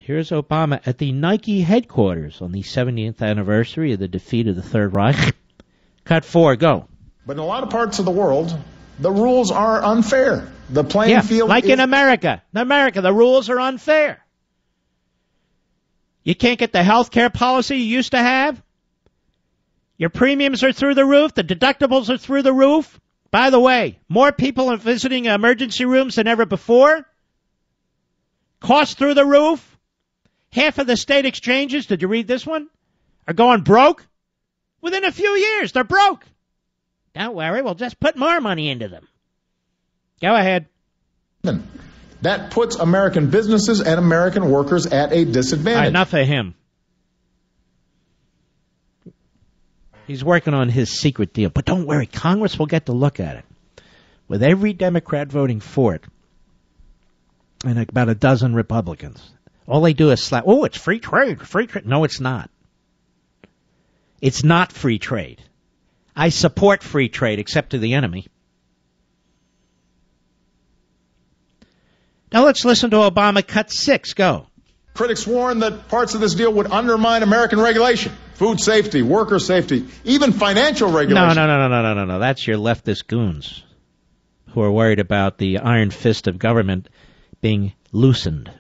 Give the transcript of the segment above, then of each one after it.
Here's Obama at the Nike headquarters on the 70th anniversary of the defeat of the Third Reich. Cut 4, go. But in a lot of parts of the world, the rules are unfair. The playing field like in America. In America, the rules are unfair. You can't get the health care policy you used to have. Your premiums are through the roof. The deductibles are through the roof. By the way, more people are visiting emergency rooms than ever before. Costs through the roof. Half of the state exchanges, did you read this one, are going broke. Within a few years, they're broke. Don't worry, we'll just put more money into them. Go ahead. That puts American businesses and American workers at a disadvantage. Enough of him. He's working on his secret deal. But don't worry, Congress will get to look at it. With every Democrat voting for it, and about a dozen Republicans. All they do is slap, oh, it's free trade, free trade. No, it's not. It's not free trade. I support free trade, except to the enemy. Now let's listen to Obama. Cut 6, go. Critics warn that parts of this deal would undermine American regulation, food safety, worker safety, even financial regulation. No. That's your leftist goons who are worried about the iron fist of government being loosened.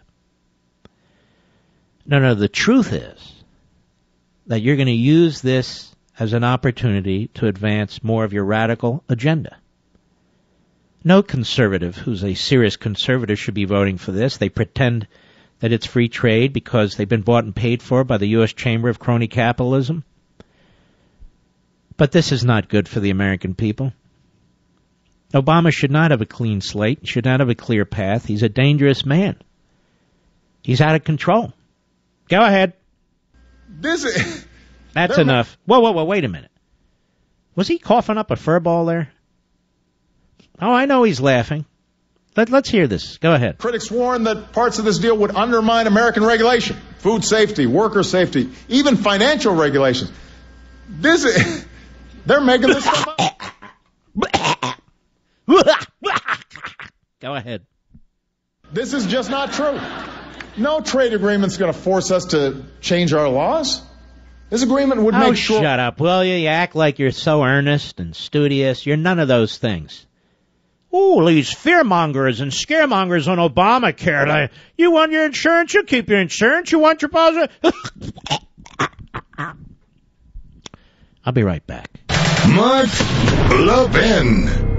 No, the truth is that you're going to use this as an opportunity to advance more of your radical agenda. No conservative who's a serious conservative should be voting for this. They pretend that it's free trade because they've been bought and paid for by the U.S. Chamber of Crony Capitalism. But this is not good for the American people. Obama should not have a clean slate, should not have a clear path. He's a dangerous man. He's out of control. Go ahead. That's enough. Whoa, wait a minute. Was he coughing up a furball there? Oh, I know he's laughing. Let's hear this. Go ahead. Critics warn that parts of this deal would undermine American regulation, food safety, worker safety, even financial regulations. They're making this stuff up. Go ahead. This is just not true. No trade agreement's going to force us to change our laws. This agreement would make sure... shut up, will you? You act like you're so earnest and studious. You're none of those things. Ooh, these fearmongers and scaremongers on Obamacare. You want your insurance? You keep your insurance. You want your policy? I'll be right back. Mark Levin.